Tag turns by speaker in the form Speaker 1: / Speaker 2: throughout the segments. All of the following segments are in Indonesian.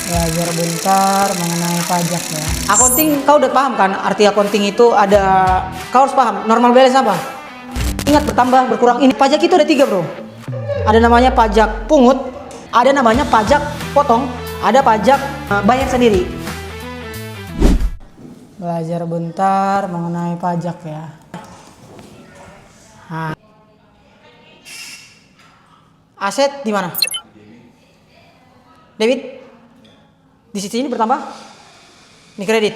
Speaker 1: Belajar bentar mengenai pajak ya. Accounting kau udah paham kan? Arti accounting itu ada, kau harus paham. Normal balance apa? Ingat bertambah, berkurang. Ini pajak itu ada 3 bro. Ada namanya pajak pungut, ada namanya pajak potong, ada pajak bayar sendiri. Belajar bentar mengenai pajak ya. Nah. Aset di mana? Debit. Di sini bertambah. Ini kredit.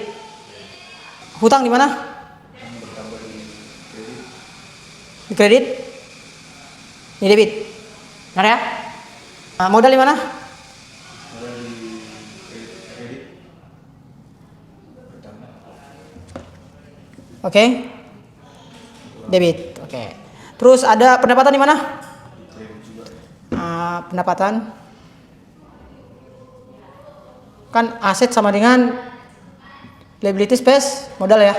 Speaker 1: Hutang di mana? Di kredit. Ini debit. Benar ya? Modal di mana? Oke. Debit. Oke. Terus ada pendapatan di mana? Pendapatan. Kan aset sama dengan liability space modal ya.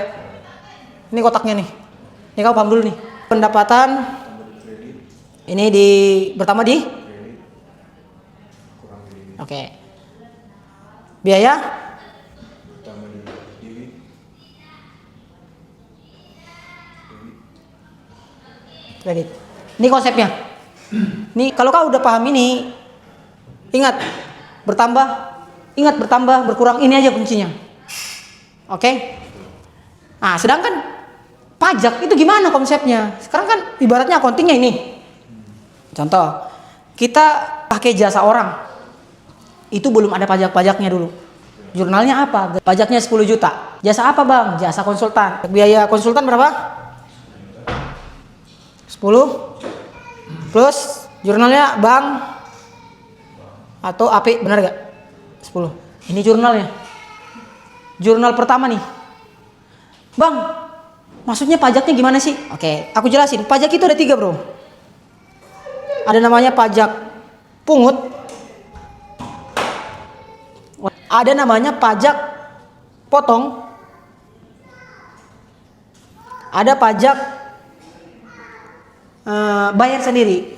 Speaker 1: Ini kotaknya nih. Ini kau paham dulu nih. Pendapatan ini bertambah di. Oke. Biaya kredit. Ini konsepnya. Nih kalau kau udah paham ini, ingat bertambah, berkurang, ini aja kuncinya. Oke? Nah, sedangkan pajak itu gimana konsepnya? Sekarang kan ibaratnya accountingnya ini. Contoh, kita pakai jasa orang. Itu belum ada pajak-pajaknya dulu. Jurnalnya apa? Pajaknya 10 juta. Jasa apa bang? Jasa konsultan. Biaya konsultan berapa? 10 plus jurnalnya bank atau AP, benar gak? 10. Ini jurnalnya. Jurnal pertama nih. Bang, maksudnya pajaknya gimana sih? Oke, aku jelasin. Pajak itu ada 3 bro. Ada namanya pajak pungut. Ada namanya pajak potong. Ada pajak bayar sendiri.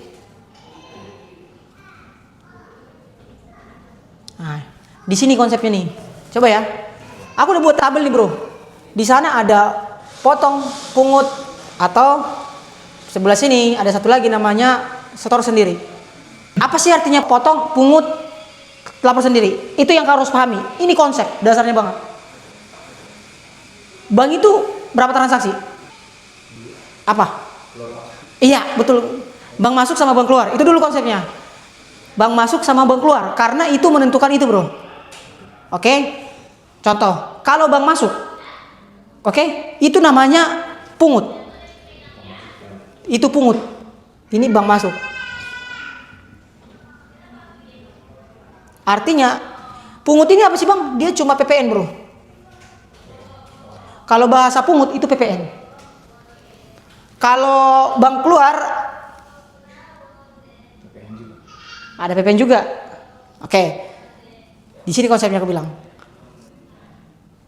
Speaker 1: Nah, di sini konsepnya nih. Coba ya. Aku udah buat tabel nih, bro. Di sana ada potong, pungut, atau sebelah sini ada satu lagi namanya setor sendiri. Apa sih artinya potong, pungut, lapor sendiri? Itu yang kau harus pahami. Ini konsep dasarnya banget. Bank itu berapa transaksi? Apa? Iya, betul. Bank masuk sama bank keluar. Itu dulu konsepnya. Bank masuk sama bank keluar. Karena itu menentukan itu, bro. Oke? Contoh, kalau bank masuk, oke? Itu namanya pungut. Itu pungut. Ini bank masuk. Artinya, pungut ini apa sih, bang? Dia cuma PPN, bro. Kalau bahasa pungut, itu PPN. Kalau bank keluar ada PPN juga. Oke. Di sini konsepnya aku bilang.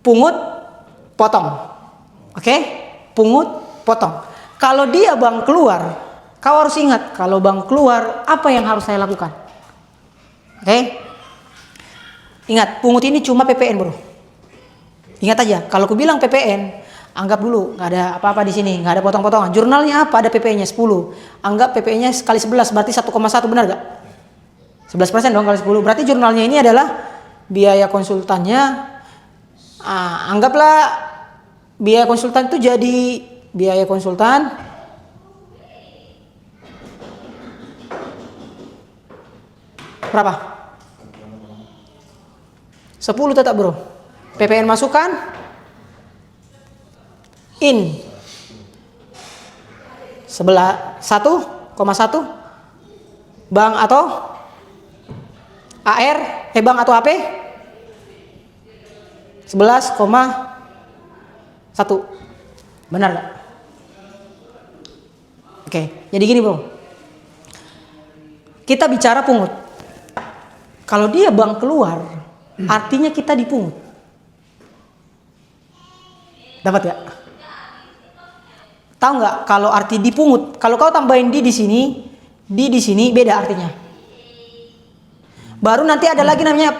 Speaker 1: Pungut, potong. Oke? Pungut, potong. Kalau dia bank keluar, kau harus ingat kalau bank keluar apa yang harus saya lakukan. Oke? Ingat, pungut ini cuma PPN, bro. Ingat aja, kalau aku bilang PPN, anggap dulu nggak ada apa-apa di sini, nggak ada potong-potongan. Jurnalnya apa? Ada PP-nya 10. Anggap PP-nya kali 11 berarti 1,1, benar gak? 11% dong kali 10. Berarti jurnalnya ini adalah biaya konsultannya. Anggaplah biaya konsultan itu jadi biaya konsultan berapa? 10 tetap, bro. PPN masukkan in 1,1 bank atau AR bank atau AP 11,1. Benar gak? Oke, jadi gini, bro. Kita bicara pungut. Kalau dia bank keluar, artinya kita dipungut. Dapat gak? Tahu nggak kalau arti dipungut? Kalau kau tambahin di sini beda artinya. Baru nanti ada lagi namanya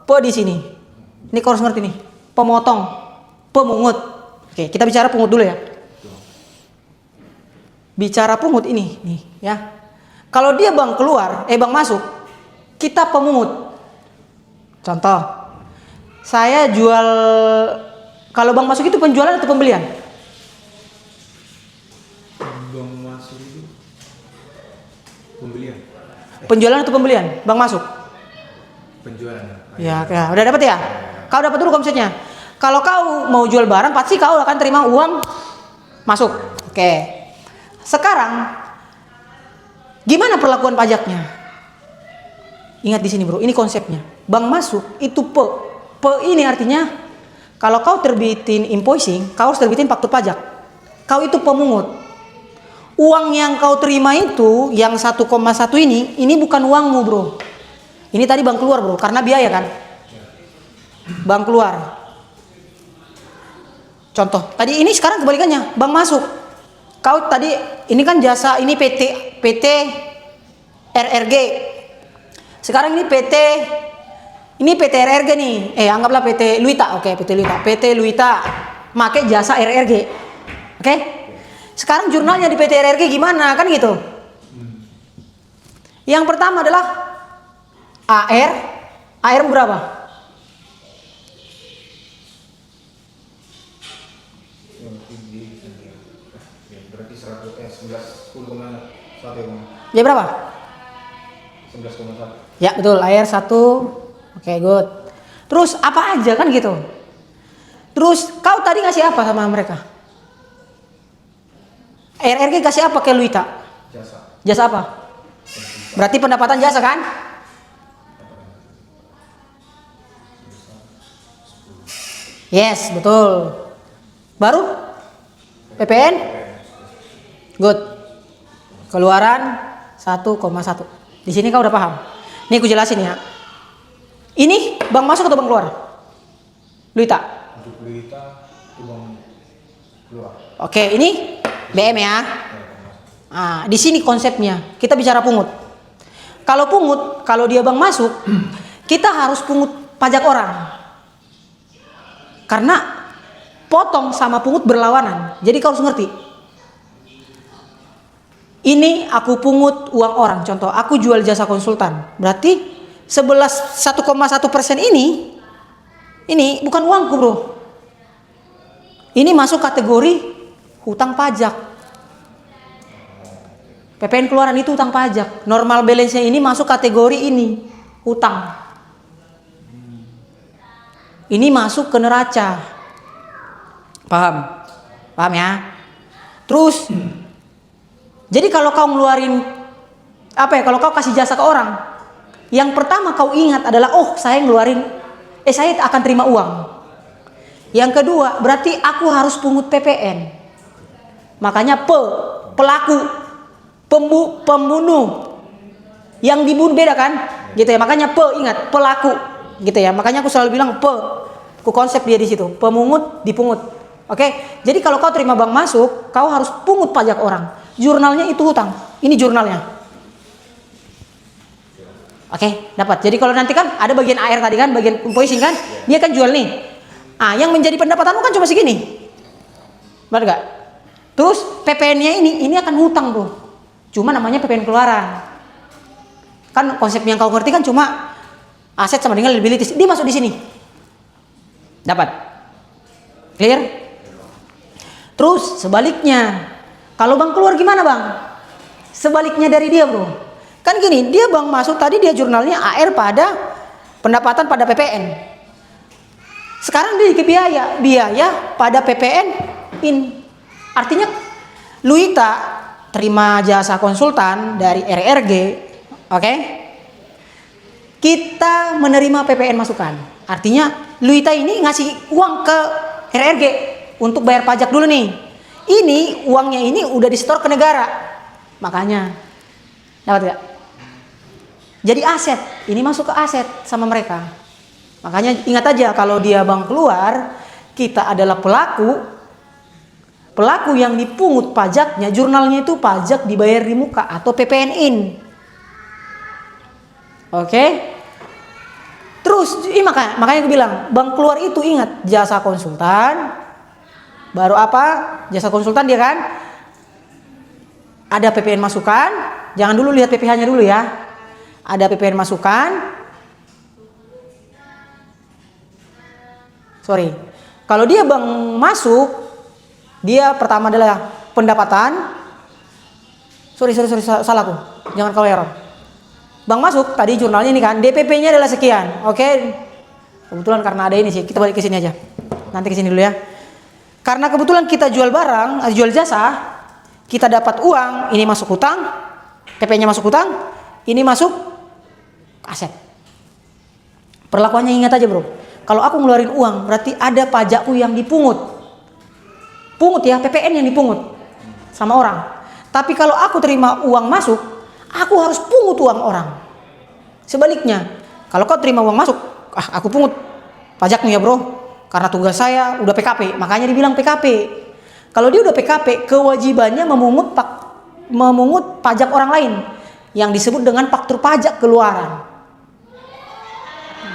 Speaker 1: di sini. Ini kau harus ngerti nih. Pemotong, pemungut. Oke, kita bicara pungut dulu ya. Bicara pungut ini, nih ya. Kalau dia bank keluar, bank masuk, kita pemungut. Contoh, saya jual, kalau bank masuk itu penjualan atau pembelian?
Speaker 2: Bank masuk itu pembelian.
Speaker 1: Penjualan atau pembelian? Bank masuk?
Speaker 2: Penjualan.
Speaker 1: Ya, udah dapat ya? Kau dapat dulu konsepnya. Kalau kau mau jual barang, pasti kau akan terima uang masuk. Oke. Sekarang, gimana perlakuan pajaknya? Ingat di sini bro, ini konsepnya. Bank masuk itu P. P ini artinya, kalau kau terbitin invoicing, kau harus terbitin faktur pajak. Kau itu pemungut. Uang yang kau terima itu, yang 1,1 ini bukan uangmu bro. Ini tadi bank keluar bro, karena biaya kan. Bank keluar. Contoh, tadi ini sekarang kebalikannya, bank masuk. Kau tadi, ini kan jasa, ini PT RRG. Sekarang ini PT RRG nih. Anggaplah PT Luita, oke, PT Luita. PT Luita pakai jasa RRG. Oke? Sekarang jurnalnya di PT RRG gimana? Kan gitu. Yang pertama adalah AR berapa?
Speaker 2: Berarti 10,1
Speaker 1: Ya berapa?
Speaker 2: 11,1.
Speaker 1: Ya betul, AR 1. Oke, good. Terus apa aja kan gitu. Terus kau tadi ngasih apa sama mereka? RRG kasih apa ke Luita? Jasa apa? Berarti pendapatan jasa kan? Yes, betul. Baru PPN? Good. Keluaran 1,1. Di sini kau udah paham. Nih aku jelasin ya. Ini bank masuk atau bank keluar? Luita.
Speaker 2: Untuk Luita itu bank keluar.
Speaker 1: Oke, ini BM ya. Nah, di sini konsepnya. Kita bicara pungut. Kalau pungut, kalau dia bank masuk, kita harus pungut pajak orang. Karena potong sama pungut berlawanan. Jadi kau harus ngerti. Ini aku pungut uang orang. Contoh, aku jual jasa konsultan. Berarti 1,1% ini bukan uangku bro. Ini masuk kategori hutang pajak. PPN keluaran itu hutang pajak. Normal balance-nya ini masuk kategori ini, hutang. Ini masuk ke neraca. Paham? Paham ya? Terus jadi kalau kau ngeluarin kalau kau kasih jasa ke orang, yang pertama kau ingat adalah saya ngeluarin saya akan terima uang. Yang kedua, berarti aku harus pungut PPN. Makanya pelaku, pembunuh. Yang dibunuh beda kan? Gitu ya. Makanya ingat pelaku, gitu ya. Makanya aku selalu bilang ku konsep dia di situ. Pemungut, dipungut. Oke? Jadi kalau kau terima bank masuk, kau harus pungut pajak orang. Jurnalnya itu hutang. Ini jurnalnya. Oke, dapat. Jadi kalau nanti kan ada bagian AR tadi kan, bagian invoicing kan, dia kan jual nih. Yang menjadi pendapatanmu kan cuma segini. Benar gak? Terus PPN-nya ini akan hutang bro. Cuma namanya PPN keluaran. Kan konsep yang kau ngerti kan cuma aset sama dengan liabilities. Dia masuk di sini. Dapat? Clear? Terus sebaliknya, kalau bank keluar gimana bang? Sebaliknya dari dia bro. Kan gini, dia bank masuk tadi dia jurnalnya AR pada pendapatan pada PPN. Sekarang dia ke biaya pada PPN in. Artinya Luita terima jasa konsultan dari RRG, oke? Kita menerima PPN masukan. Artinya Luita ini ngasih uang ke RRG untuk bayar pajak dulu nih. Ini uangnya ini udah disetor ke negara. Makanya dapat gak? Jadi aset, ini masuk ke aset sama mereka. Makanya ingat aja kalau dia bank keluar, kita adalah pelaku. Pelaku yang dipungut pajaknya, jurnalnya itu pajak dibayar di muka atau PPN in. Oke? Terus makanya gue bilang, bank keluar itu ingat jasa konsultan. Baru apa? Jasa konsultan dia kan. Ada PPN masukan. Jangan dulu lihat PPh-nya dulu ya. Ada PPN masukan. Sorry. Kalau dia bank masuk, dia pertama adalah pendapatan. Sorry, salah aku. Jangan kau error. Bank masuk, tadi jurnalnya ini kan, DPP-nya adalah sekian. Oke. Kebetulan karena ada ini sih, kita balik ke sini aja. Nanti ke sini dulu ya. Karena kebetulan kita jual barang, jual jasa, kita dapat uang, ini masuk hutang, PP-nya masuk hutang, ini masuk aset. Perlakuannya ingat aja, Bro. Kalau aku ngeluarin uang, berarti ada pajakku yang dipungut. Pungut ya, PPN yang dipungut sama orang. Tapi kalau aku terima uang masuk, aku harus pungut uang orang. Sebaliknya, kalau kau terima uang masuk, aku pungut pajaknya ya bro, karena tugas saya udah PKP, makanya dibilang PKP. Kalau dia udah PKP, kewajibannya memungut pajak orang lain yang disebut dengan faktur pajak keluaran.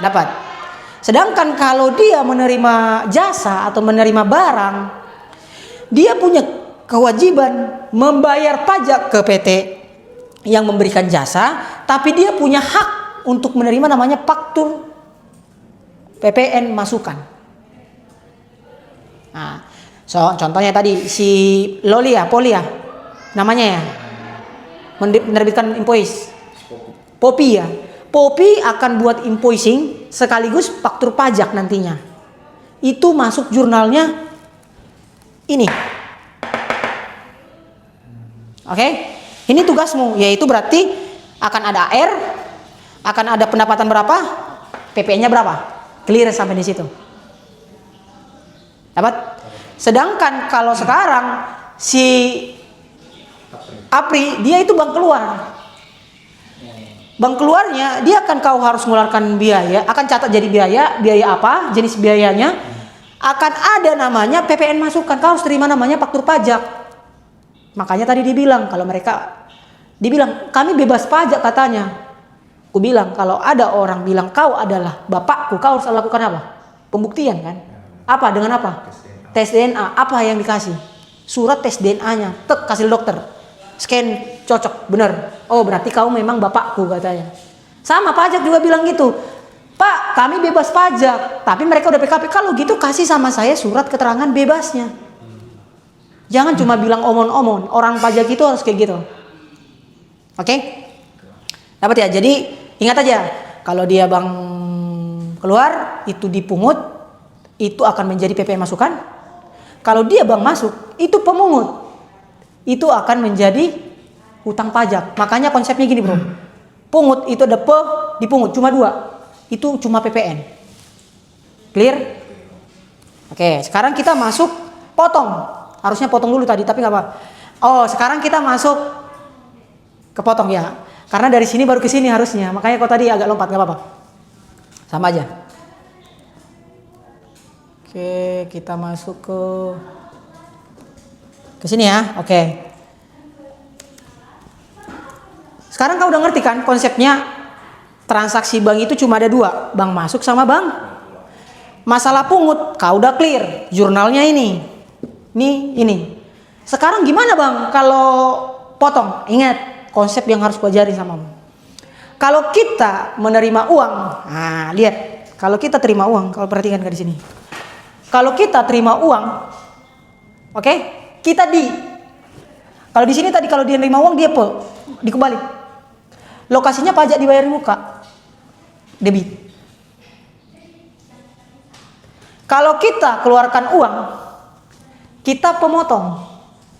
Speaker 1: Dapat. Sedangkan kalau dia menerima jasa atau menerima barang, dia punya kewajiban membayar pajak ke PT yang memberikan jasa, tapi dia punya hak untuk menerima namanya faktur PPN masukan. Nah, contohnya tadi si Poli ya, namanya ya, menerbitkan invoice. Popi ya, Popi akan buat invoicing sekaligus faktur pajak nantinya. Itu masuk jurnalnya ini. Oke, ini tugasmu, yaitu berarti akan ada AR, akan ada pendapatan berapa, PPN-nya berapa, clear sampai di situ. Dapat? Sedangkan kalau sekarang si Apri, dia itu bank keluar. Bank keluarnya, dia akan kau harus mengeluarkan biaya, akan catat jadi biaya apa, jenis biayanya, akan ada namanya PPN masukan, kau harus terima namanya faktur pajak. Makanya tadi dibilang kalau mereka dibilang kami bebas pajak katanya. Aku bilang kalau ada orang bilang kau adalah bapakku, kau harus lakukan apa? Pembuktian kan? Apa dengan apa? Tes DNA. Apa yang dikasih? Surat tes DNA-nya. Tek kasih dokter. Scan cocok, benar. Oh berarti kau memang bapakku katanya. Sama pajak juga bilang gitu. Pak, kami bebas pajak, tapi mereka udah PKP. Kalau gitu kasih sama saya surat keterangan bebasnya. Jangan cuma bilang omon-omon. Orang pajak itu harus kayak gitu. Oke? Dapat ya? Jadi ingat aja, kalau dia bank keluar itu dipungut, itu akan menjadi PPN masukan. Kalau dia bank masuk, itu pemungut. Itu akan menjadi hutang pajak. Makanya konsepnya gini, Bro. Pungut itu ada dipungut cuma 2. Itu cuma PPN. Clear? Oke, sekarang kita masuk potong. Harusnya potong dulu tadi, tapi nggak apa. Oh, sekarang kita masuk ke potong ya. Karena dari sini baru ke sini harusnya. Makanya kok tadi agak lompat, nggak apa-apa. Sama aja. Oke, kita masuk ke sini ya. Oke. Sekarang kau udah ngerti kan konsepnya transaksi bank itu cuma ada 2, bank masuk sama bank. Masalah pungut, kau udah clear. Jurnalnya ini. Ini. Sekarang gimana bang kalau potong? Ingat konsep yang harus pelajari sama kamu. Kalau kita menerima uang, nah lihat. Kalau kita terima uang, kalau perhatikan ke di sini. Kalau kita terima uang, oke, kita kalau di sini tadi kalau dia nerima uang dia dikembali. Lokasinya pajak dibayar di muka, debit. Kalau kita keluarkan uang, kita pemotong.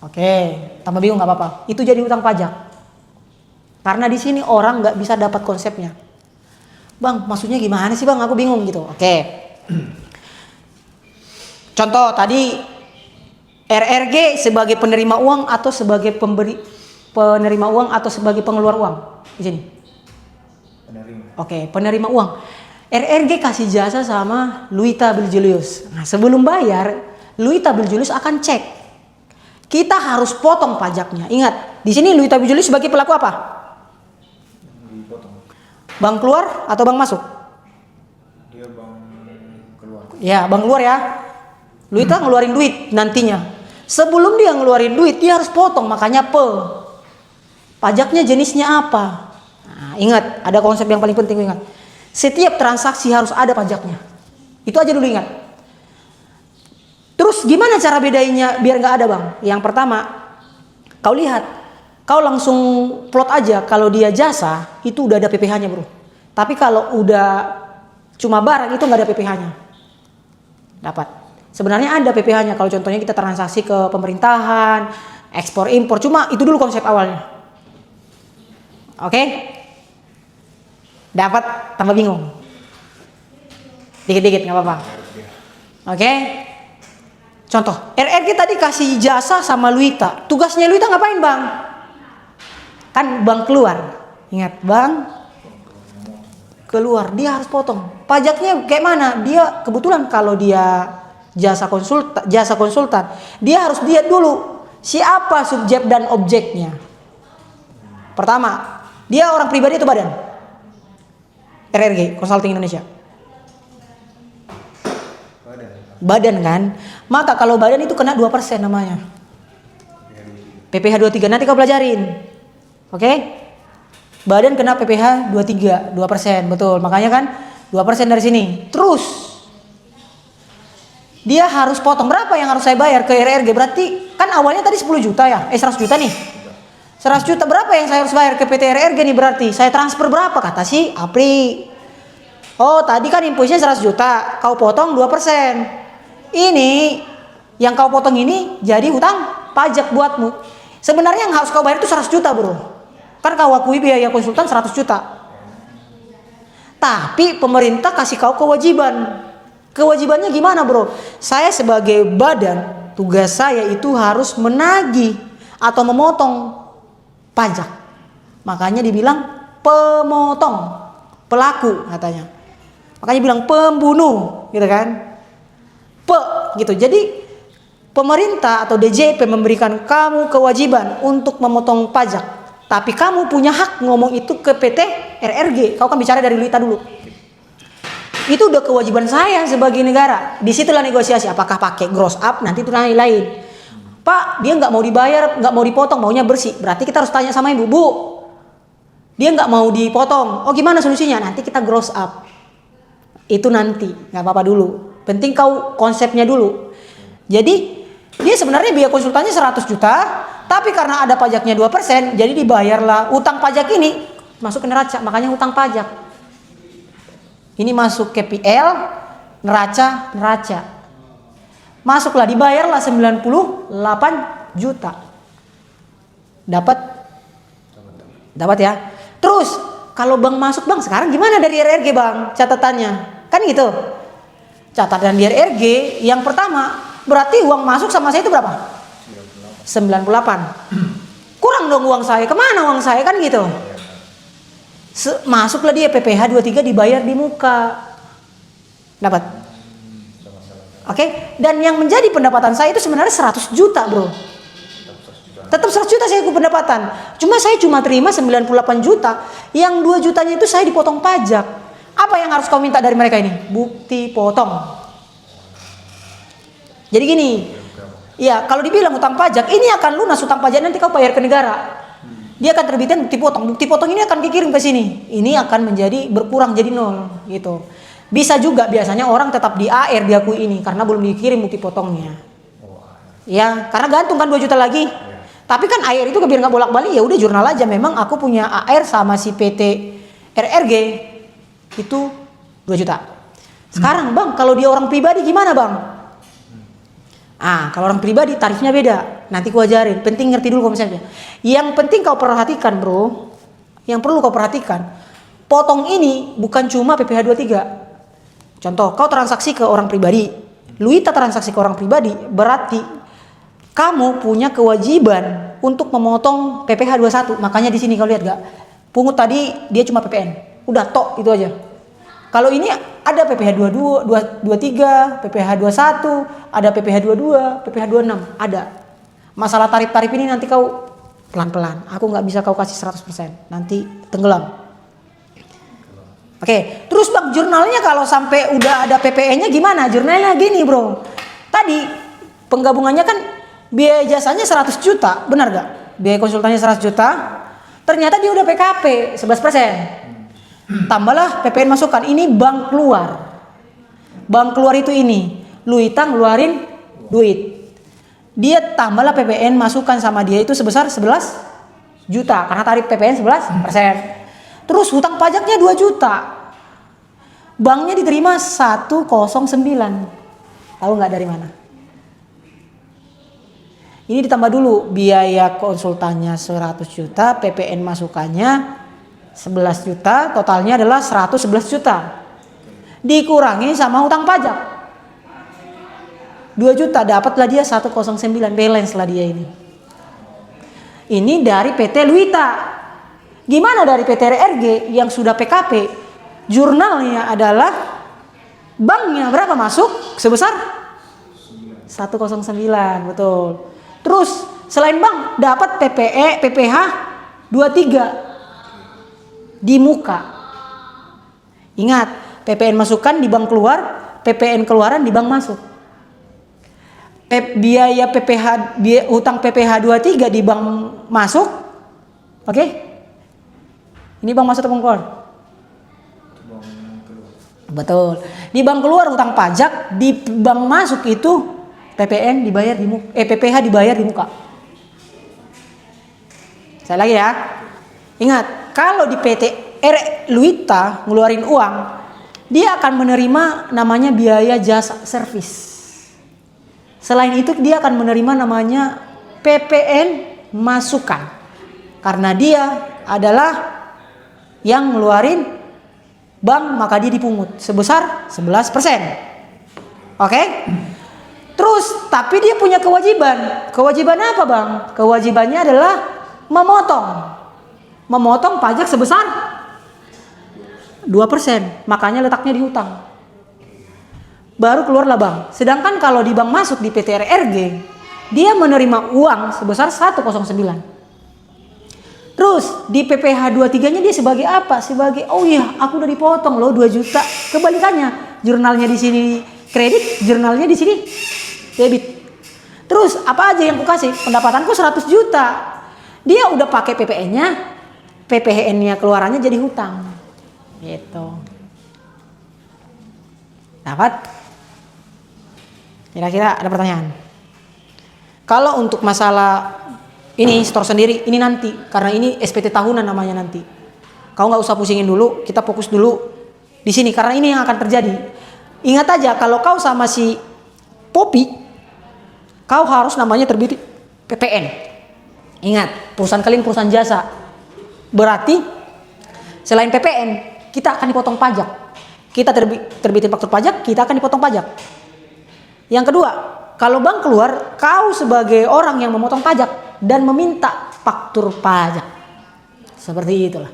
Speaker 1: Oke, tambah bingung nggak apa-apa. Itu jadi hutang pajak. Karena di sini orang nggak bisa dapat konsepnya. Bang, maksudnya gimana sih bang? Aku bingung gitu. Oke. Contoh tadi RRG sebagai penerima uang atau sebagai penerima uang atau sebagai pengeluar uang di sini.
Speaker 2: Penerima.
Speaker 1: Oke, penerima uang. RRG kasih jasa sama Luita Biljulius. Nah, sebelum bayar, Luita Biljulius akan cek. Kita harus potong pajaknya. Ingat, di sini Luita Biljulius sebagai pelaku apa?
Speaker 2: Dipotong.
Speaker 1: Bank keluar atau bank masuk?
Speaker 2: Dia bang keluar.
Speaker 1: Ya, bang keluar ya. Luita ngeluarin duit nantinya. Sebelum dia ngeluarin duit, dia harus potong, makanya pajaknya jenisnya apa? Nah, ingat, ada konsep yang paling penting ingat. Setiap transaksi harus ada pajaknya. Itu aja dulu ingat. Terus gimana cara bedainya biar nggak ada bang? Yang pertama, kau lihat, kau langsung plot aja kalau dia jasa itu udah ada PPh-nya bro. Tapi kalau udah cuma barang itu nggak ada PPh-nya. Dapat. Sebenarnya ada PPh-nya kalau contohnya kita transaksi ke pemerintahan, ekspor impor. Cuma itu dulu konsep awalnya. Oke? Dapat tambah bingung. Dikit-dikit nggak apa-apa. Oke? Contoh, RRG tadi kasih jasa sama Luita. Tugasnya Luita ngapain bang? Kan bang keluar. Ingat bang keluar, dia harus potong. Pajaknya kayak mana? Dia kebetulan kalau dia jasa konsultan, dia harus lihat dulu siapa subjek dan objeknya. Pertama, dia orang pribadi atau badan? RRG, Consulting Indonesia. Badan kan? Maka kalau badan itu kena 2% namanya. PPh 23 nanti kau pelajarin. Oke? Badan kena PPh 23, 2%, betul. Makanya kan 2% dari sini. Terus dia harus potong berapa yang harus saya bayar ke RRG? Berarti kan awalnya tadi 10 juta ya? 100 juta nih. 100 juta berapa yang saya harus bayar ke PT RRG nih berarti? Saya transfer berapa? Kata si Apri. Oh tadi kan invoice-nya 100 juta. Kau potong 2%. Ini yang kau potong ini jadi hutang pajak buatmu. Sebenarnya yang harus kau bayar itu 100 juta bro. Kan kau akui biaya konsultan 100 juta. Tapi pemerintah kasih kau kewajiban. Kewajibannya gimana bro? Saya sebagai badan, tugas saya itu harus menagih atau memotong pajak. Makanya dibilang pemotong, pelaku katanya. Makanya bilang pembunuh, gitu kan? Gitu. Jadi pemerintah atau DJP memberikan kamu kewajiban untuk memotong pajak. Tapi kamu punya hak ngomong itu ke PT RRG. Kau kan bicara dari Luita dulu. Itu udah kewajiban saya sebagai negara. Disitulah negosiasi. Apakah pakai gross up? Nanti itu lain. Pak, dia nggak mau dibayar, nggak mau dipotong, maunya bersih. Berarti kita harus tanya sama ibu, Bu. Dia nggak mau dipotong. Oh gimana solusinya? Nanti kita gross up. Itu nanti, nggak apa-apa dulu. Penting kau konsepnya dulu. Jadi dia sebenarnya biaya konsultannya 100 juta, tapi karena ada pajaknya 2%, jadi dibayarlah utang pajak ini masuk ke neraca. Makanya utang pajak. Ini masuk ke PL, neraca. Masuklah dibayarlah 98 juta. Dapat ya. Terus kalau bank masuk bang, sekarang gimana dari RRG bang? Catatannya kan gitu. Catatan di RRG yang pertama berarti uang masuk sama saya itu berapa? 98. Kurang dong uang saya. Kemana uang saya kan gitu. Masuklah dia PPh 23 dibayar di muka. Dapat. Oke? Dan yang menjadi pendapatan saya itu sebenarnya 100 juta, Bro. Tetap 100 juta saya pendapatan. Cuma saya cuma terima 98 juta. Yang 2 jutanya itu saya dipotong pajak. Apa yang harus kau minta dari mereka ini? Bukti potong. Jadi gini. Ya, kalau dibilang utang pajak, ini akan lunas utang pajak nanti kau bayar ke negara. Dia akan terbitkan bukti potong. Bukti potong ini akan dikirim ke sini. Ini akan menjadi berkurang jadi 0 gitu. Bisa juga biasanya orang tetap di AR diakui ini karena belum dikirim bukti potongnya. Ya, karena gantung kan 2 juta lagi. Tapi kan AR itu biar nggak bolak-balik ya udah jurnal aja. Memang aku punya AR sama si PT RRG itu 2 juta. Sekarang bang, kalau dia orang pribadi gimana bang? Kalau orang pribadi tarifnya beda. Nanti ku ajarin. Penting ngerti dulu konsepnya. Yang penting kau perhatikan bro. Yang perlu kau perhatikan. Potong ini bukan cuma PPh 23. Contoh, kau transaksi ke orang pribadi. Luita transaksi ke orang pribadi. Berarti kamu punya kewajiban untuk memotong PPh 21. Makanya di sini kau lihat gak? Pungut tadi dia cuma PPN. Udah tok itu aja. Kalau ini ada PPh 22, 23, PPh 21, ada PPh 22, PPh 26, ada. Masalah tarif-tarif ini nanti kau pelan-pelan. Aku nggak bisa kau kasih 100%, nanti tenggelam. Oke, terus bang jurnalnya kalau sampai udah ada PPN-nya gimana? Jurnalnya gini bro. Tadi penggabungannya kan biaya jasanya 100 juta, benar gak? Biaya konsultannya 100 juta. Ternyata dia udah PKP 11%. Tambahlah PPN masukan. Ini bank keluar. Bank keluar itu ini. Luita ngeluarin duit. Dia tambahlah PPN masukan sama dia itu sebesar 11 juta. Karena tarif PPN 11%. Terus hutang pajaknya 2 juta. Banknya diterima 109. Tahu nggak dari mana? Ini ditambah dulu biaya konsultannya 100 juta, PPN masukannya 11 juta, totalnya adalah 111 juta. Dikurangi sama hutang pajak 2 juta, dapatlah dia 109, balance lah dia ini. Ini dari PT Luita. Gimana dari PT RRG yang sudah PKP? Jurnalnya adalah banknya berapa masuk? Sebesar 109, betul. Terus selain bank dapat PPH 23 di muka. Ingat, PPN masukan di bank keluar, PPN keluaran di bank masuk. Biaya PPH, hutang PPH 23 di bank masuk. Oke? Ini bank masuk atau bank keluar? Betul. Di bank keluar hutang pajak, di bank masuk itu PPN dibayar di muka, PPH dibayar di muka. Saya lagi ya. Ingat, kalau di PT Luita ngeluarin uang, dia akan menerima namanya biaya jasa servis. Selain itu dia akan menerima namanya PPN masukan. Karena dia adalah yang ngeluarin bank, maka dia dipungut sebesar 11%. Oke? Terus tapi dia punya kewajiban. Kewajiban apa bang? Kewajibannya adalah memotong pajak sebesar 2%. Makanya letaknya di hutang. Baru keluarlah bang. Sedangkan kalau di bank masuk di PT RRG, dia menerima uang sebesar 109. Terus di PPH 23-nya dia sebagai apa? Sebagai oh iya, aku udah dipotong loh 2 juta. Kebalikannya, jurnalnya di sini kredit, jurnalnya di sini debit. Terus apa aja yang aku kasih? Pendapatanku 100 juta. Dia udah pakai PPN-nya, PPN-nya keluarannya jadi hutang. Gitu. Dapat? Kira-kira ada pertanyaan? Kalau untuk masalah ini store sendiri, ini nanti. Karena ini SPT tahunan namanya nanti. Kau nggak usah pusingin dulu, kita fokus dulu di sini. Karena ini yang akan terjadi. Ingat aja, kalau kau sama si Popi, kau harus namanya terbit PPN. Ingat, perusahaan kalian perusahaan jasa. Berarti, selain PPN, kita akan dipotong pajak. Kita terbitin faktur pajak, kita akan dipotong pajak. Yang kedua, kalau bank keluar, kau sebagai orang yang memotong pajak dan meminta faktur pajak. Seperti itulah.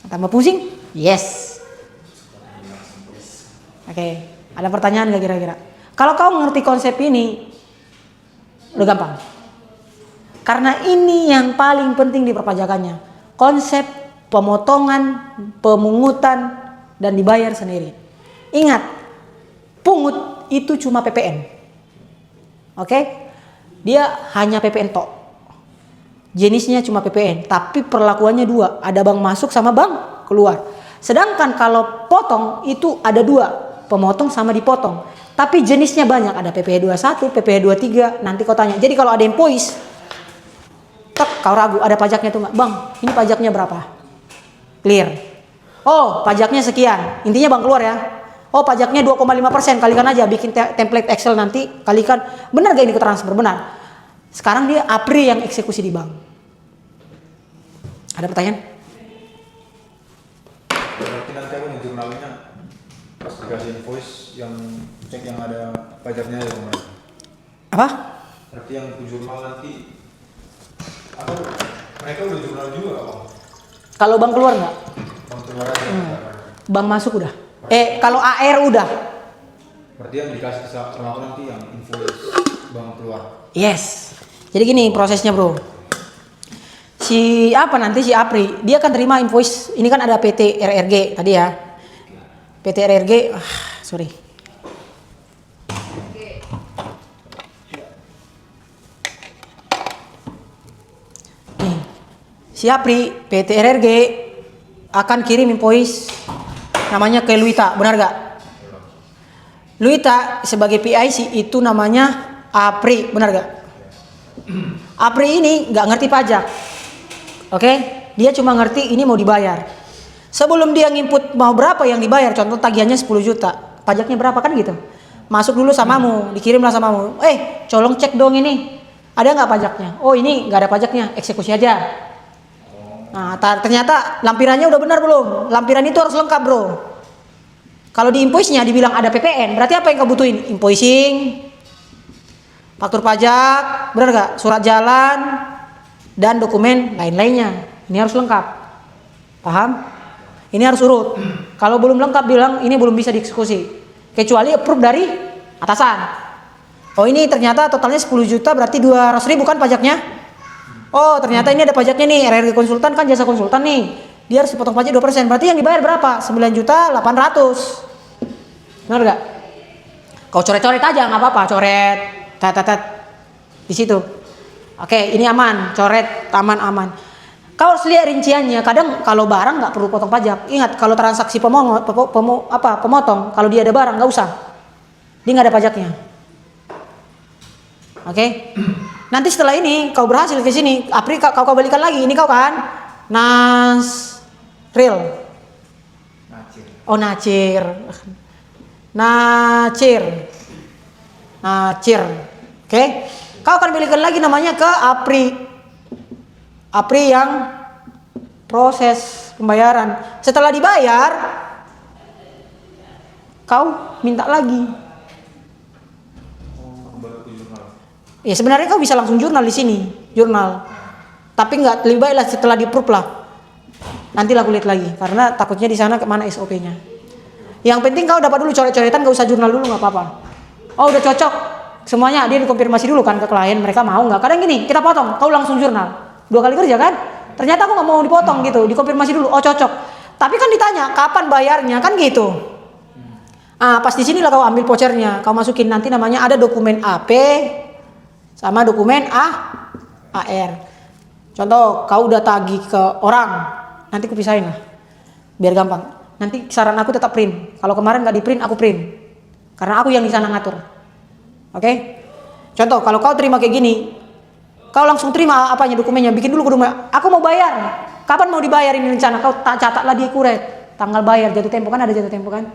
Speaker 1: Tambah pusing? Yes. Oke, ada pertanyaan gak kira-kira? Kalau kau ngerti konsep ini, udah gampang. Karena ini yang paling penting di perpajakannya. Konsep pemotongan, pemungutan, dan dibayar sendiri. Ingat, pungut itu cuma PPN. Oke? Dia hanya PPN tok. Jenisnya cuma PPN, tapi perlakuannya dua. Ada bank masuk sama bank keluar. Sedangkan kalau potong itu ada dua, pemotong sama dipotong. Tapi jenisnya banyak, ada PPh 21, PPh 23, nanti kau tanya. Jadi kalau ada invoice, kau ragu ada pajaknya tuh nggak? Bang, ini pajaknya berapa? Clear. Oh, pajaknya sekian. Intinya bank keluar ya. Oh, pajaknya 2,5%. Kalikan aja, bikin template Excel nanti. Kalikan, benar gak ini ke transfer? Benar. Sekarang dia APRI yang eksekusi di bank. Ada pertanyaan?
Speaker 2: Berarti nanti aku jurnalnya pas dikasih invoice yang cek yang ada pajaknya ya kemarin.
Speaker 1: Apa?
Speaker 2: Berarti yang jurnal nanti apa? Mereka udah jurnal juga Bang?
Speaker 1: Kalau bank keluar nggak?
Speaker 2: Bank keluar aja.
Speaker 1: Bank masuk udah. Kalau AR udah.
Speaker 2: Berarti yang dikasih sama aku nanti yang invoice bank keluar.
Speaker 1: Yes. Jadi gini prosesnya bro. si apa nanti si Apri, dia kan terima invoice. Ini kan ada PT RRG tadi ya. PT RRG, sorry. Nih, si Apri PT RRG akan kirim invoice namanya ke Luita, benar gak? Luita sebagai PIC itu namanya Apri, benar gak? Apri ini nggak ngerti pajak, oke? Dia cuma ngerti ini mau dibayar. Sebelum dia nginput mau berapa yang dibayar, contoh tagihannya 10 juta, pajaknya berapa kan gitu? Masuk dulu samamu, dikirimlah samamu. Colong cek dong ini, ada nggak pajaknya? Oh ini nggak ada pajaknya, eksekusi aja. Nah ternyata lampirannya udah benar belum? Lampiran itu harus lengkap bro. Kalau di invoice-nya dibilang ada PPN, berarti apa yang kau butuhin? Invoicing, faktur pajak, benar gak? Surat jalan, dan dokumen lain-lainnya. Ini harus lengkap. Paham? Ini harus urut. Kalau belum lengkap bilang ini belum bisa dieksekusi. Kecuali approve dari atasan. Oh ini ternyata totalnya 10 juta berarti 200 ribu kan pajaknya? Oh ternyata ini ada pajaknya nih, RRG konsultan kan jasa konsultan nih. Dia harus dipotong pajak 2%. Berarti yang dibayar berapa? 9 juta 800. Benar gak? Kau coret-coret aja nggak apa-apa, coret. Tat di situ. Oke, ini aman, coret aman. Kau harus lihat rinciannya. Kadang kalau barang nggak perlu potong pajak. Ingat kalau transaksi pemotong, kalau dia ada barang nggak usah. Dia nggak ada pajaknya. Oke. Nanti setelah ini kau berhasil ke sini, Apri kau balikan lagi. Ini kau kan Nasril. Oh Nacir. Oke. Kau akan balikan lagi namanya ke Apri yang proses pembayaran. Setelah dibayar, kau minta lagi. Ya sebenarnya kau bisa langsung jurnal di sini, jurnal. Tapi nggak, lebih baik lah setelah di-approve lah. Nanti lah kulihat lagi, karena takutnya di sana kemana SOP-nya. Yang penting kau dapat dulu coret-coretan, gak usah jurnal dulu nggak apa-apa. Oh udah cocok semuanya, dia dikonfirmasi dulu kan ke klien, mereka mau nggak? Kadang gini, kita potong, kau langsung jurnal. 2 kali kerja kan? Ternyata aku nggak mau dipotong gitu, dikonfirmasi dulu. Oh cocok. Tapi kan ditanya kapan bayarnya kan gitu. Pas di sini lah kau ambil vouchernya, kau masukin nanti namanya ada dokumen AP sama dokumen AR. Contoh kau udah tagih ke orang, nanti aku pisahin lah, biar gampang. Nanti saran aku tetap print. Kalau kemarin nggak di print, aku print. Karena aku yang di sana ngatur. Oke? Contoh, kalau kau terima kayak gini, kau langsung terima apanya dokumennya, bikin dulu dokumen. Aku mau bayar. Kapan mau dibayar ini rencana? Kau catatlah di kuret. Tanggal bayar, jatuh tempo kan ada jatuh tempo kan?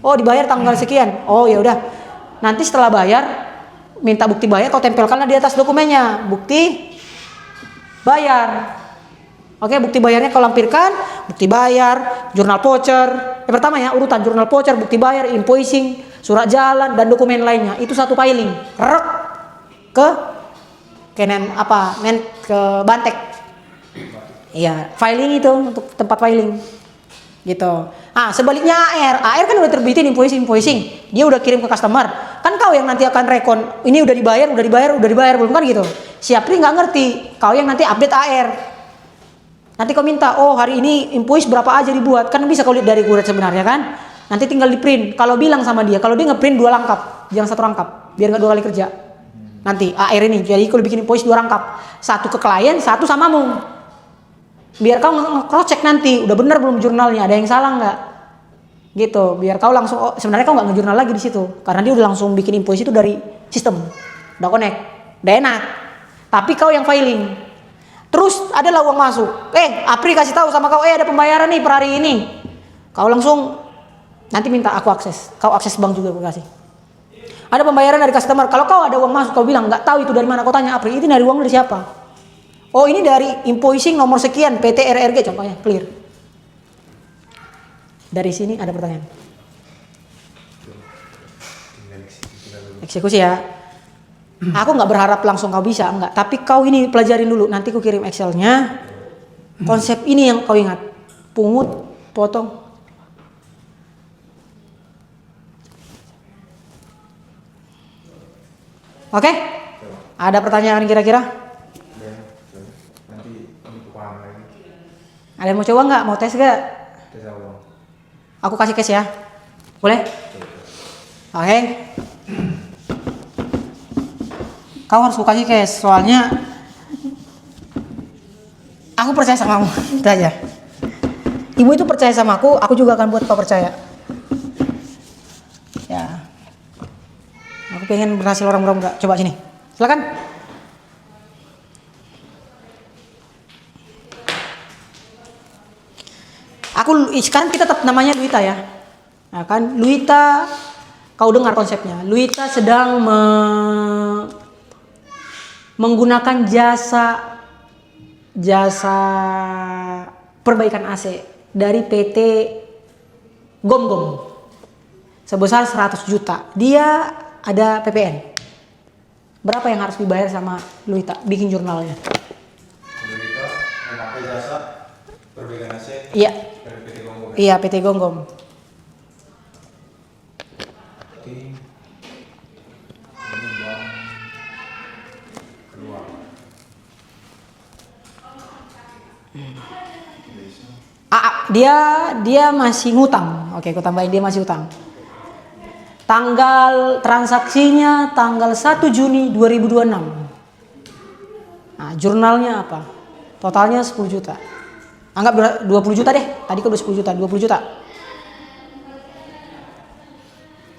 Speaker 1: Oh dibayar tanggal sekian. Oh ya udah. Nanti setelah bayar, minta bukti bayar, kau tempelkanlah di atas dokumennya. Bukti bayar. Oke, bukti bayarnya kau lampirkan, bukti bayar, jurnal voucher. Yang pertama ya, urutan jurnal voucher, bukti bayar, invoicing, surat jalan dan dokumen lainnya. Itu satu filing. Rek ke ke Bantek. Iya, filing itu untuk tempat filing. Gitu. Sebaliknya AR kan udah terbitin invoicing. Dia udah kirim ke customer. Kan kau yang nanti akan rekon, ini udah dibayar belum kan gitu. Si Apri nggak ngerti, kau yang nanti update AR. Nanti kau minta, oh hari ini invoice berapa aja dibuat, kan bisa kau lihat dari kuret sebenarnya kan. Nanti tinggal di print. Kalau bilang sama dia, kalau dia ngeprint 2 rangkap, jangan 1 rangkap, biar nggak 2 kali kerja. Nanti AR ini, jadi kalau bikin invoice 2 rangkap, 1 ke klien, 1 samamu. Biar kau nge-cross check nanti, udah bener belum jurnalnya, ada yang salah nggak? Gitu, biar kau langsung, sebenarnya kau nggak ngejurnal lagi di situ, karena dia udah langsung bikin invoice itu dari sistem, udah connect, udah enak. Tapi kau yang filing. Terus adalah uang masuk. Apri kasih tahu sama kau, ada pembayaran nih per hari ini. Kau langsung nanti minta aku akses. Kau akses bank juga aku kasih. Ada pembayaran dari customer. Kalau kau ada uang masuk, kau bilang nggak tahu itu dari mana. Kau tanya Apri, ini dari uang dari siapa? Oh ini dari invoicing nomor sekian PT RRG contohnya, clear. Dari sini ada pertanyaan. Eksekusi ya. Aku nggak berharap langsung kau bisa, enggak. Tapi kau ini pelajarin dulu. Nanti aku kirim Excelnya. Konsep ini yang kau ingat. Pungut, potong. Oke? Ada pertanyaan kira-kira?
Speaker 2: Nanti
Speaker 1: Ada yang mau coba nggak? Mau tes nggak?
Speaker 2: Tes apa bang?
Speaker 1: Aku kasih cash ya. Boleh? Oke. Kau harus kasih cash, soalnya aku percaya sama kamu. Itu aja. Ibu itu percaya sama aku juga akan buat kau percaya. Ya. Aku pengen berhasil orang-orang. Coba sini. Silakan. Sekarang kita tetap namanya Luita ya. Nah, kan Luita, kau dengar konsepnya. Luita sedang menggunakan jasa perbaikan AC dari PT Gom sebesar 100 juta. Dia ada PPN. Berapa yang harus dibayar sama Luita bikin jurnalnya?
Speaker 2: Luita memakai jasa perbaikan AC.
Speaker 1: Iya.
Speaker 2: Dari PT Gonggong.
Speaker 1: Iya, PT Gonggom.
Speaker 2: Ini bang keluar.
Speaker 1: Dia masih ngutang. Oke, aku tambahin dia masih utang. Tanggal transaksinya tanggal 1 Juni 2026. Nah, jurnalnya apa? Totalnya 10 juta. Anggap 20 juta deh. Tadi kan udah 10 juta, 20 juta.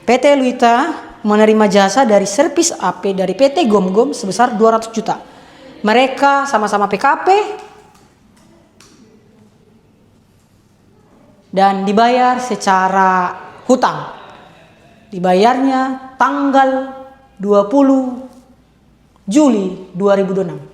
Speaker 1: PT Luita menerima jasa dari servis AP dari PT Gom sebesar 200 juta. Mereka sama-sama PKP dan dibayar secara hutang. Dibayarnya tanggal 20 Juli 2026.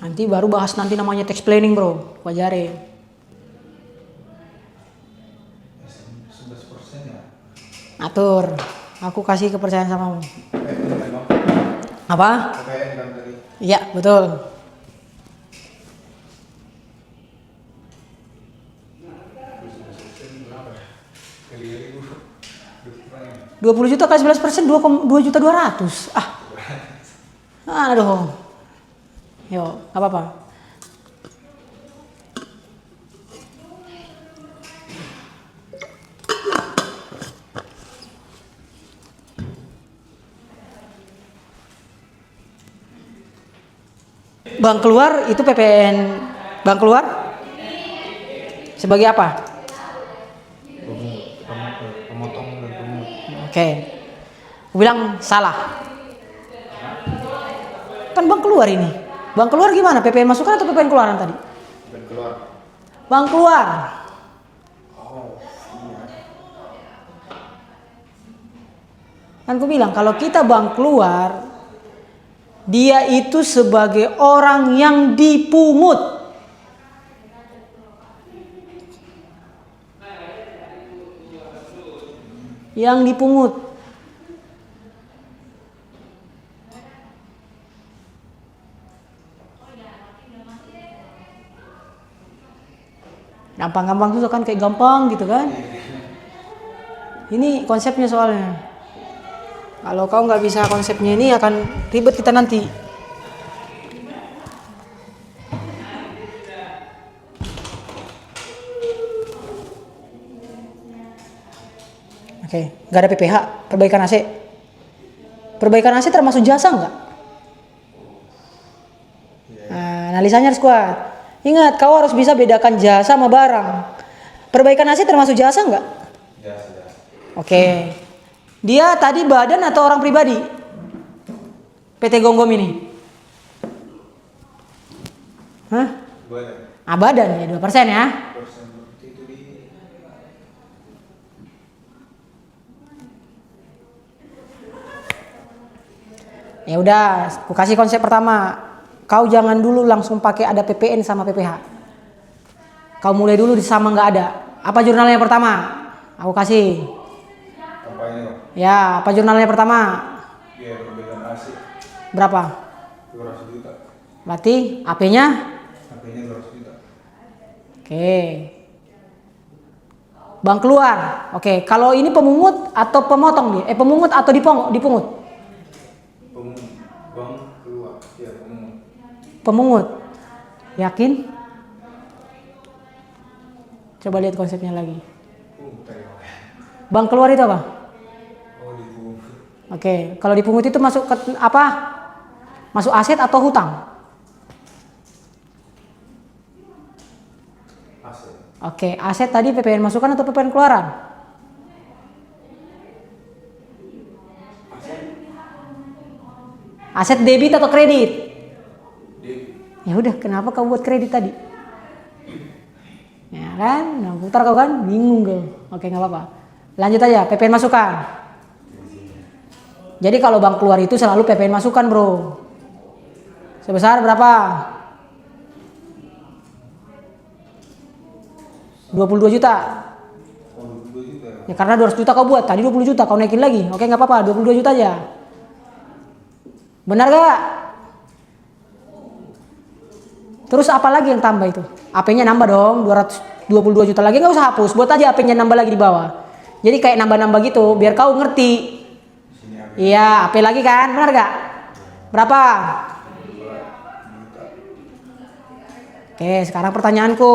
Speaker 1: Nanti baru bahas nanti namanya tax planning bro, wajarin.
Speaker 2: 11% ya?
Speaker 1: Atur, aku kasih kepercayaan sama kamu.
Speaker 2: Ini kan bang?
Speaker 1: Apa?
Speaker 2: PPN kan tadi.
Speaker 1: Iya betul.
Speaker 2: Kali
Speaker 1: 20 juta kali 11% 2 juta 200. Aduh. Yo, gak apa-apa. Bank keluar itu PPN bank keluar sebagai apa?
Speaker 2: Pemotong dan pemungut.
Speaker 1: Oke. Aku bilang salah. Kan bank keluar ini. Bank keluar gimana? PPN masukan atau PPN keluaran tadi?
Speaker 2: Dan keluar.
Speaker 1: Bank keluar.
Speaker 2: Oh, iya.
Speaker 1: Kan aku bilang kalau kita bank keluar, dia itu sebagai orang yang dipungut. Yang dipungut. Gampang-gampang tuh kan kayak gampang gitu kan. Ini konsepnya soalnya. Kalau kau nggak bisa konsepnya ini akan ribet kita nanti. Oke, nggak ada PPH, perbaikan AC. Perbaikan AC termasuk jasa nggak? Nah, analisanya harus kuat. Ingat, kau harus bisa bedakan jasa sama barang. Perbaikan AC termasuk jasa nggak?
Speaker 2: Jasa.
Speaker 1: Oke. Dia tadi badan atau orang pribadi? PT Gonggom ini? Hah?
Speaker 2: Badan.
Speaker 1: Badan ya 2% ya.
Speaker 2: Persen berarti itu di.
Speaker 1: Ya udah, aku kasih konsep pertama. Kau jangan dulu langsung pakai ada PPN sama PPH. Kau mulai dulu di sama nggak ada. Apa jurnalnya yang pertama? Aku kasih.
Speaker 2: Kampanye bang.
Speaker 1: Ya, apa jurnalnya pertama?
Speaker 2: Biaya perbaikan AC.
Speaker 1: Berapa?
Speaker 2: 200 juta.
Speaker 1: Berarti AP-nya
Speaker 2: HP-nya 200 juta.
Speaker 1: Oke. Bank keluar. Oke, kalau ini pemungut atau pemotong nih? Pemungut atau dipungut?
Speaker 2: Bank keluar. Ya, pemungut.
Speaker 1: Pemungut. Yakin? Coba lihat konsepnya lagi. Bank keluar itu apa?
Speaker 2: Oh, dipungut.
Speaker 1: Oke, kalau dipungut itu masuk ke apa? Masuk aset atau hutang?
Speaker 2: Aset.
Speaker 1: Oke, aset tadi PPN masukan atau PPN keluaran? Aset debit atau kredit?
Speaker 2: Debit.
Speaker 1: Ya udah, kenapa kau buat kredit tadi? Ya kan, nah, putar kau kan, bingung kau. Oke, nggak apa-apa. Lanjut aja, PPN masukan. Jadi kalau bank keluar itu selalu PPN masukan, bro. Sebesar berapa? 22 juta.
Speaker 2: Oh, 22 juta ya?
Speaker 1: Ya karena 200 juta kau buat, tadi 20 juta kau naikin lagi. Oke, nggak apa-apa, 22 juta aja. Benar gak? Terus apa lagi yang tambah itu? AP-nya nambah dong, 222 juta lagi, nggak usah hapus. Buat aja AP-nya nambah lagi di bawah. Jadi kayak nambah-nambah gitu, biar kau ngerti. Iya, AP lagi kan, benar gak? Berapa? Oke, sekarang pertanyaanku.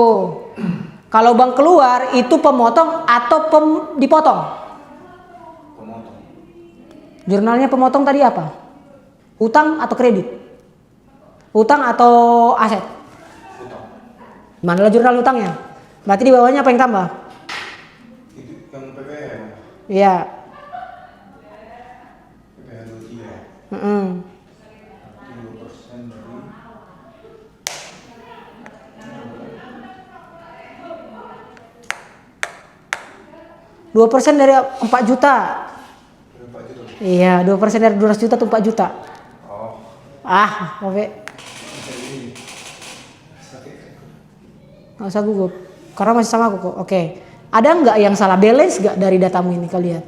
Speaker 1: Kalau bank keluar itu pemotong atau dipotong?
Speaker 2: Pemotong.
Speaker 1: Jurnalnya pemotong tadi apa? Utang atau kredit? Utang atau aset?
Speaker 2: Utang.
Speaker 1: Manalah jurnal utangnya? Berarti di bawahnya apa yang tambah?
Speaker 2: Itu yang PPN.
Speaker 1: Iya.
Speaker 2: PPN 23.
Speaker 1: Mm-mm.
Speaker 2: 2% dari
Speaker 1: 2% dari 4 juta.
Speaker 2: 4 juta.
Speaker 1: Iya, 2% dari 200 juta itu 4 juta.
Speaker 2: Oh.
Speaker 1: Bapak.
Speaker 2: Ini. Sakit.
Speaker 1: Nggak usah gugup. Karena masih sama aku kok. Oke. Ada nggak yang salah? Balance nggak dari datamu ini kalian?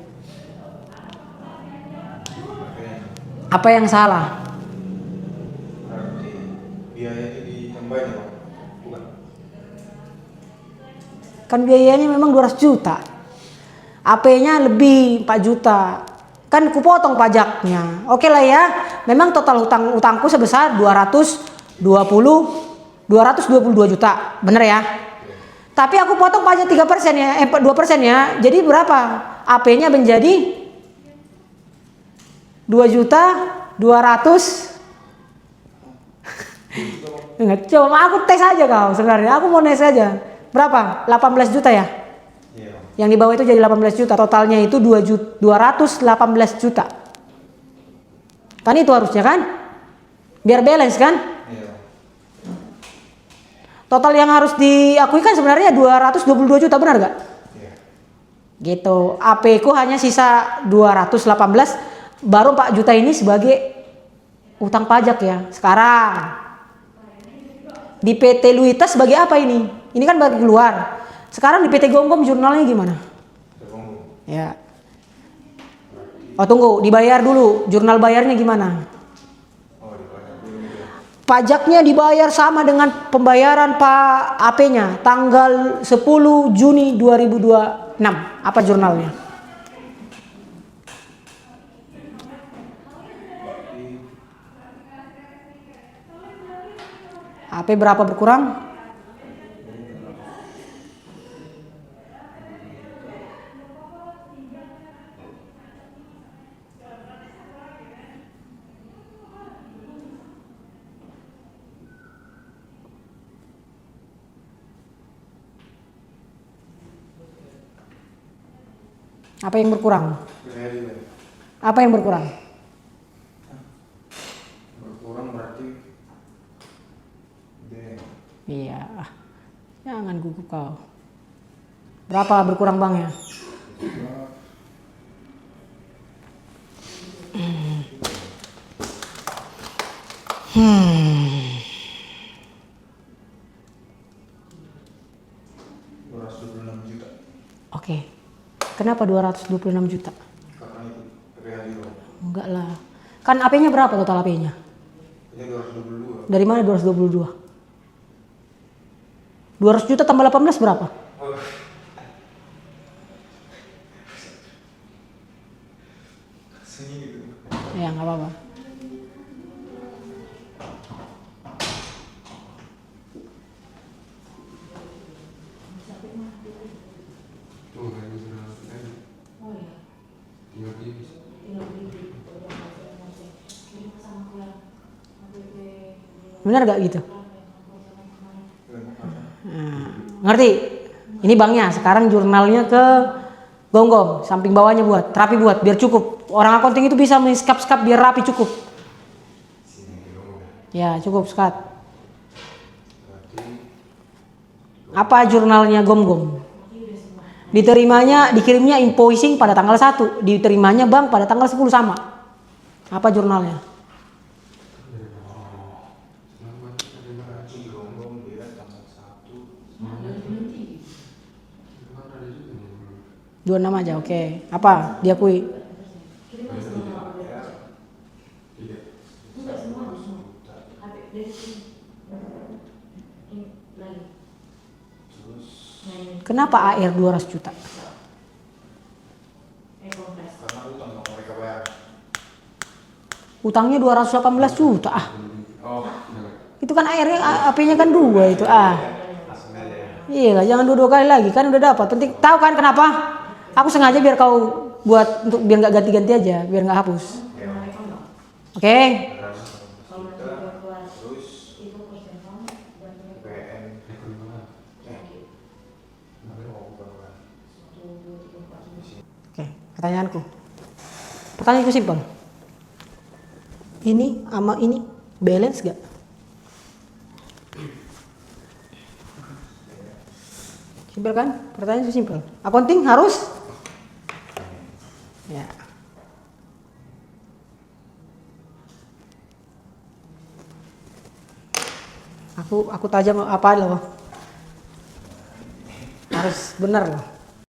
Speaker 1: Apa yang salah?
Speaker 2: Berarti biayanya ditambahin ya, Pak? Bukan.
Speaker 1: Kan biayanya memang 200 juta. AP-nya lebih 4 juta. Kan kupotong pajaknya. Oke lah ya. Memang total utangku sebesar 222 juta. Bener ya? Tapi aku potong pajak 3% ya, 2% ya. Jadi berapa? AP-nya menjadi 2.200.000. Enggak, coba aku tes aja kau sebenarnya. Aku mau tes aja. Berapa? 18 juta ya?
Speaker 2: Iya.
Speaker 1: Yang di bawah itu jadi 18 juta. Totalnya itu 218 juta. Kan itu harusnya kan? Biar balance kan?
Speaker 2: Iya.
Speaker 1: Total yang harus diakui kan sebenarnya 222 juta, benar gak?
Speaker 2: Iya.
Speaker 1: Gitu. AP ku hanya sisa 218, baru 4 juta ini sebagai utang pajak ya. Sekarang di PT Luita sebagai apa ini? Ini kan bagi keluar. Sekarang di PT Gonggong jurnalnya gimana?
Speaker 2: Terganggu.
Speaker 1: Ya. Oh tunggu, dibayar dulu. Jurnal bayarnya gimana?
Speaker 2: Oh, dibayar dulu ya.
Speaker 1: Pajaknya dibayar sama dengan pembayaran Pak AP-nya tanggal 10 Juni 2026. Apa jurnalnya? AP berapa berkurang? Apa yang berkurang? Apa yang berkurang?
Speaker 2: Berkurang berarti
Speaker 1: Iya. Jangan gugup kau. Berapa berkurang banknya? Hmm.
Speaker 2: 226 juta.
Speaker 1: Oke. Kenapa 226 juta?
Speaker 2: Karena itu PPH juga.
Speaker 1: Enggak lah. Kan AP-nya berapa total AP-nya?
Speaker 2: Ini 222.
Speaker 1: Dari mana 222? 200 juta tambah 18 berapa? Ya nggak apa-apa. Benar gak gitu? Nah, ngerti? Ini banknya, sekarang jurnalnya ke gonggong, samping bawahnya buat, rapi buat, biar cukup. Orang accounting itu bisa men-skap-skap biar rapi cukup. Ya cukup skat. Apa jurnalnya gom-gom? Dikirimnya invoicing pada tanggal 1, diterimanya bank pada tanggal 10 sama. Apa jurnalnya? Dua nama aja, oke. Apa diakui? Kenapa AR 200 juta?
Speaker 2: Karena utang yang mereka bayar.
Speaker 1: Utangnya 218 juta ah. Itu kan AR-nya, AP-nya kan 2 itu ah. Iya lah, jangan dua kali lagi, kan udah dapat. Penting tahu kan kenapa? Aku sengaja biar kau buat untuk biar nggak ganti-ganti aja, biar nggak hapus. Oke. Oke, pertanyaanku simpel. Ini sama ini balance gak? Simpel kan? Pertanyaan itu simpel. Accounting harus? Ya. Aku tajam apa loh? Harus benar loh.